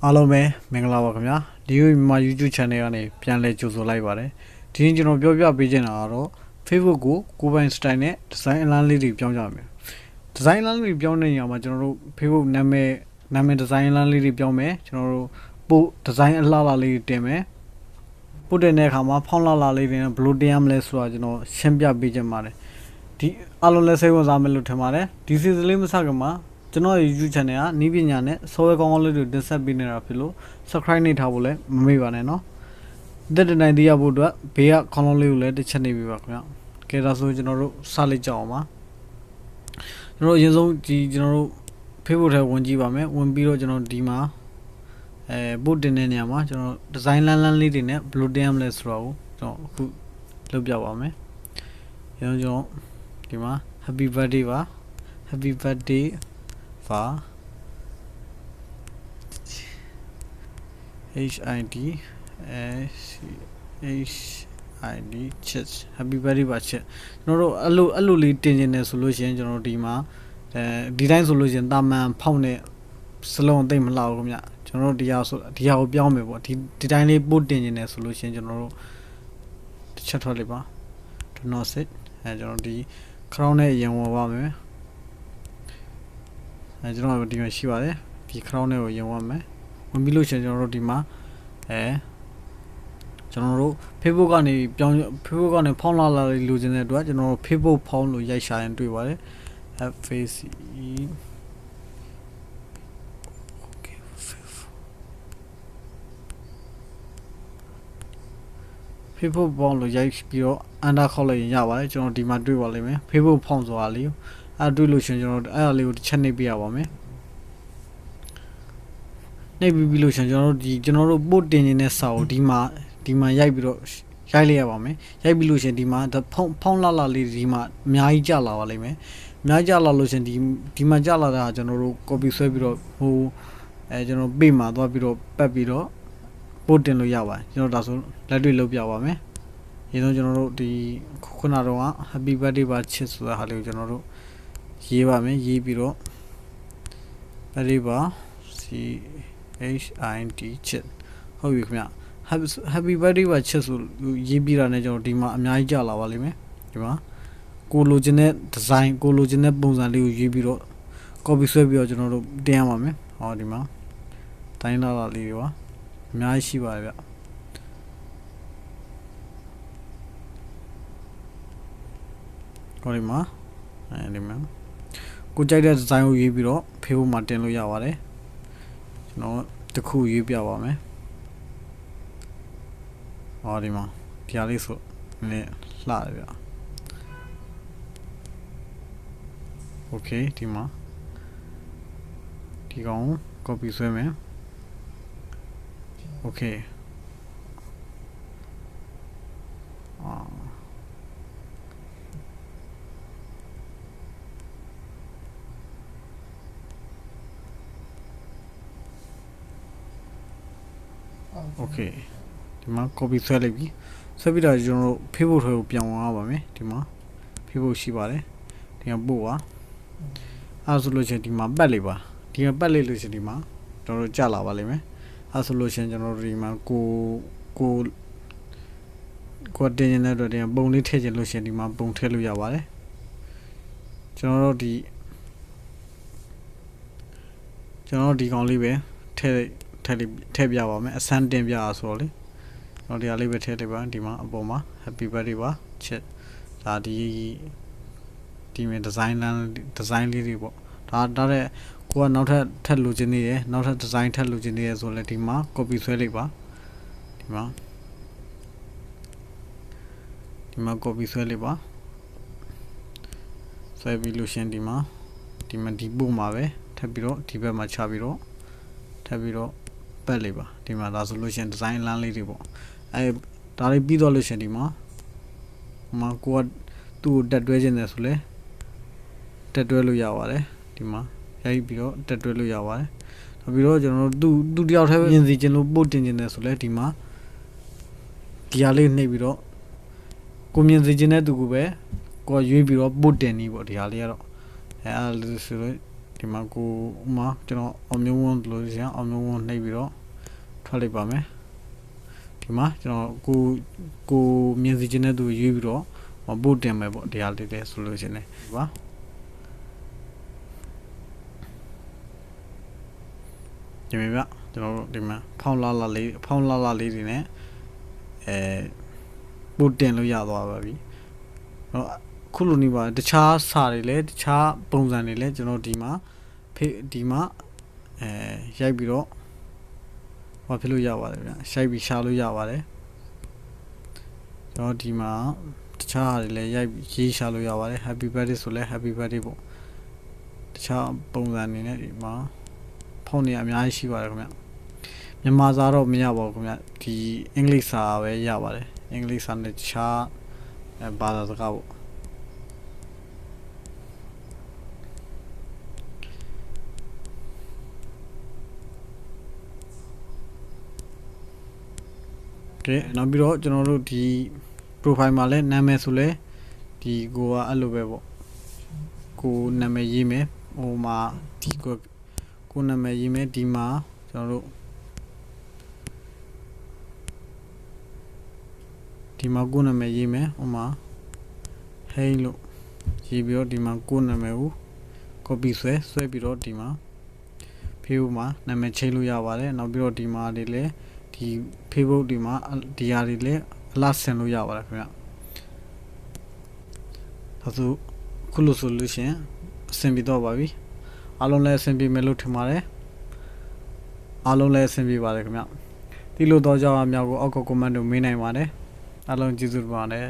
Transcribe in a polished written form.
အားလုံးပဲမင်္ဂလာပါခင်ဗျာဒီမှာ YouTube channel ကနေပြန်လည်ကြိုဆိုလိုက်ပါတယ်ဒီနေ့ကျွန်တော်ပြောပြပေးချင်တာကတော့ Facebook ကိုကိုယ်ပိုင် style နဲ့ design အလားလေးတွေပြောင်းကြမယ် design အလားလေးတွေပြောင်းတဲ့နေရာမှာကျွန်တော်တို့ Facebook နာမည် design အလားလေးတွေပြောင်းမယ်ကျွန်တော်တို့ပို့ design အလားလားလေးတွေတင်မယ်ပို့တဲ့အခါမှာဖောင်းလာလာလေးတွေနဲ့ဘယ်လိုတင်ရမလဲဆိုတာကျွန်တော်ရှင်းပြပေးချင်ပါတယ်ဒီအားလုံးလည်းစိတ်ဝင်စားမယ်လို့ထင်ပါတယ်ဒီ season လေးမစခင်မှာကျွန်တော်ရဲ့ YouTube channel ကနီးပညာနဲ့ software ကောင်းကောင်းလေးတွေတင်ဆက်ပေးနေတာဖြစ်လို့ subscribe နေထားဖို့လည်းမမေ့ပါနဲ့နော်တက်တဲ့နိုင်တရဖို့အတွက်ဘေးကခေါင်းလုံးလေးကိုလည်းတစ်ချက်နေပြီပါခင်ဗျကဲဒါဆိုကျွန်တော်တို့စလိုက်ကြအောင်ပါကျွန်တော်အရင်ဆုံးဒီကျွန်တော်တို့ Facebook ထဲဝင်ကြည့်ပါမယ်ဝင်ပြီးတော့ကျွန်တော်ဒီမှာပို့တင်တဲ့နေရာမှာကျွန်တော် design လမ်းလေးတွေနဲ့ဘယ်လိုတင်ရမလဲဆိုတော့ကျွန်တော်အခုလုပ်ပြပါမယ်ကျွန်တော်ဒီမှာ happy birthday ပါ happy birthday ပါ HID HID chit happy birthday ပါချစ်ကျွန်တော်တို့အဲ့လိုလေးတင်နေတယ်ဆိုလို့ရှိရင်ကျွန်တော်တို့ဒီမှာဒီတိုင်းဆိုလို့ရှိရင်တာမန်ဖောက်နဲ့စလုံးသိမ့်မလောက်ဘူးခင်ဗျကျွန်တော်တို့ဒီဟာကိုပြောင်းမယ်ပေါ့ဒီတိုင်းလေးပို့တင်နေတယ်ဆိုလို့ရှိရင်ကျွန်တော်တို့တစ်ချက်ထွက်လိုက်ပါ do not sit ကျွန်တော်ဒီ crown နဲ့ရင်ဝပါမယ်ကျွန်တော်ဒီမှာရှိပါတယ်ဒီ crown နဲ့ကိုရင်ဝမယ်ဝင်ပြီးလို့ရှိရင်ကျွန်တော်တို့ဒီမှာကျွန်တော်တို့ Facebook ကနေပြောင်း Facebook ကနေဖောင်းလာလိုချင်တဲ့အတွက်ကျွန်တော်တို့ Facebook ဖောင်းလို့ရိုက်ရှာရင်တွေ့ပါတယ် FACE okay Facebook ဖောင်းလို့ရိုက်ပြီးတော့ under ခေါက်လိုက်ရင်ရပါတယ်ကျွန်တော်ဒီမှာတွေ့ပါလိမ့်မယ် Facebook ဖောင်းဆိုတာလေးအဲ့တွေ့လို့ရှိရင်ကျွန်တော်အဲ့အလေးကိုတစ်ချက်နှိပ်ပြရပါမယ်နှိပ်ပြီးလို့ရှိရင်ကျွန်တော်တို့ပို့တင်နေတဲ့စာကိုဒီမှာရိုက်ပြီးတော့ရိုက်လိုက်ရပါမယ်ရိုက်ပြီးလို့ရှိရင်ဒီမှာဖောင်းလာလေးဒီမှာအများကြီးကြာလာပါလိမ့်မယ်အများကြီးကြာလာလို့ရှိရင်ဒီမှာကြာလာတာကျွန်တော်တို့ copy ဆွဲပြီးတော့ဟိုကျွန်တော်ပေးမှာသွားပြီးတော့ပတ်ပြီးတော့ပို့တင်လို့ရပါတယ်ကျွန်တော်ဒါဆိုလက်တွေ့လုပ်ပြပါမယ်ဒီတော့ကျွန်တော်တို့ဒီခုနတော့ happy birthday ပါချစ်ဆိုတာဟာလေးကိုကျွန်တော်တို့ရေးပါမယ်ရေးပြီးတော့ birthday ပါ CHID ချစ်ဟုတ်ပြီခင်ဗျ happy birthday ပါချစ်ဆိုရေးပြီးတာနဲ့ကျွန်တော်ဒီမှာအများကြီးကြာလာပါလိမ့်မယ်ဒီမှာကိုလိုချင်တဲ့ design ကိုလိုချင်တဲ့ပုံစံလေးကိုရေးပြီးတော့ copy ဆွဲပြီးတော့ကျွန်တော်တို့တင်ရပါမယ်ဟောဒီမှာတိုင်းလာလေးတွေပါအများကြီးရှိပါတယ်ဗျဒီမှာဒီမှာကိုကြိုက်တဲ့ design ကိုရေးပြီးတော့ Facebook မှာတင်လို့ရပါတယ်ကျွန်တော်တစ်ခုရေးပြပါမယ်ဟောဒီမှာဒီဟာလေးဆိုနည်းလှတယ်ဗျโอเคဒီမှာဒီကောင် copy ဆွဲမယ်โอเคโอเคဒီမှာ copy ဆွဲလိုက်ပြီဆွဲပြီးတော့ကျွန်တော်တို့ Facebook ထဲကိုပြောင်းသွားပါမယ်ဒီမှာ Facebook ရှိပါတယ်ဒီမှာပို့ပါအဲ့ဆိုလို့ချင်းဒီမှာပတ်လိုက်ပါဒီမှာပတ်လိုက်လို့ချင်းဒီမှာကျွန်တော်တို့ကြာလာပါလိမ့်မယ်အဲ့ဆိုလို့ချင်းကျွန်တော်တို့ဒီမှာကိုတင်နေတဲ့အတွက်ဒီပုံလေးထည့်ချင်လို့ချင်းဒီမှာပုံထည့်လို့ရပါတယ်ကျွန်တော်တို့ဒီကောင်လေးပဲထည့်ပြပါမယ်အစမ်းတင်ပြရဆိုတော့လေကျွန်တော်ဒီဟာလေးပဲထည့်လိုက်ပါဒီမှာအပေါ်မှာ happy birthday ပါချစ်ဒါဒီမှာ design လေးတွေပေါ့ဒါတဲ့ကိုကနောက်ထပ်လိုချင်နေတယ်နောက်ထပ် design ထပ်လိုချင်နေရဆိုလဲဒီမှာ copy ဆွဲလိုက်ပါဒီမှာ copy ဆွဲလိုက်ပါဆွဲပြီးလို့ရှင်ဒီမှာဒီပို့မှာပဲထပ်ပြီးတော့ဒီဘက်မှာချပြီးတော့ထပ်ပြီးတော့ပတ်လိုက်ပါဒီမှာဒါဆိုလို့ရှင် design လမ်းလေးတွေပေါ့ဒါလေးပြီးတော့လို့ရှင်ဒီမှာကိုကသူ့ကိုတက်တွဲခြင်းတယ်ဆိုလဲတက်တွဲလို့ရပါတယ်ဒီမှာရိုက်ပြီးတော့တက်တွဲလို့ရပါတယ်နောက်ပြီးတော့ကျွန်တော်တို့သူတယောက်တည်းပဲမြင်စီခြင်းလို့ပို့တင်ခြင်းတယ်ဆိုလဲဒီမှာဒီဟာလေးနှိပ်ပြီးတော့ကိုမြင်စီခြင်းတဲ့သူကိုပဲကိုရွေးပြီးတော့ပို့တင်နေပေါ့ဒီဟာလေးကတော့အဲ့လိုဆိုလို့ ဒီမှာကိုဥမာကျွန်တော်အောင်မျိုးဝန်းလို့ရအောင်အောင်မျိုးဝန်းနှိပ်ပြီးတော့ထွက်လိုက်ပါမယ်ဒီမှာကျွန်တော်ကိုမြင်စီခြင်းတဲ့သူရွေးပြီးတော့ပို့တင်မယ်ပေါ့တရားလေးလေးဆိုလို့ရှိရင်ဒီပါဒီမှာဗျကျွန်တော်တို့ဒီမှာဖောင်းလာလာလေးတွေနဲ့ပို့တင်လို့ရသွားပါပြီတော့ခုလိုနေပါတခြားစာတွေလည်းတခြားပုံစံတွေလည်းကျွန်တော်ဒီမှာရိုက်ပြီးတော့ဟောဖြစ်လို့ရပါတယ်ဗျရှိုက်ပြီးရှာလို့ရပါတယ်ကျွန်တော်ဒီမှာတခြားဟာတွေလည်းရိုက်ပြီးရေးရှာလို့ရပါတယ် happy birthday ဆိုလဲ happy birthday ပေါ့တခြားပုံစံအနေနဲ့ဒီမှာဖုန်းတွေအများကြီးရှိပါတယ်ခင်ဗျမြန်မာစာတော့မရပါဘူးခင်ဗျဒီအင်္ဂလိပ်စာပဲရပါတယ်အင်္ဂလိပ်စာနဲ့တခြားဘာသာစကားပေါ့နောက်ပြီးတော့ကျွန်တော်တို့ဒီ profile မှာလဲနာမည်ဆိုလဲဒီကိုကအဲ့လိုပဲပေါ့ကိုနာမည်ရေးမယ်ဟိုမှာဒီကိုနာမည်ရေးမယ်ဒီမှာကျွန်တော်တို့ဒီမှာကိုနာမည်ရေးမယ်ဟိုမှာ hey လို့ရေးပြီးတော့ဒီမှာကိုနာမည်ကို copy ဆွဲပြီးတော့ဒီမှာFacebook မှာနာမည်ချိန်လို့ရပါတယ်နောက်ပြီးတော့ဒီမှာတွေလဲဒီ Facebook ဒီမှာဒီဟာတွေလည်းအလားဆင်လို့ရပါတယ်ခင်ဗျဒါဆိုခုလိုဆိုလို့ရှိရင်အဆင်ပြေတော့ပါပြီအားလုံးလည်းအဆင်ပြေမယ်လို့ထင်ပါတယ်အားလုံးလည်းအဆင်ပြေပါတယ်ခင်ဗျဒီလိုတော့ကြောင်းအများကိုအောက်က comment တို့မေးနိုင်ပါတယ်အားလုံးကျေးဇူးတင်ပါတယ်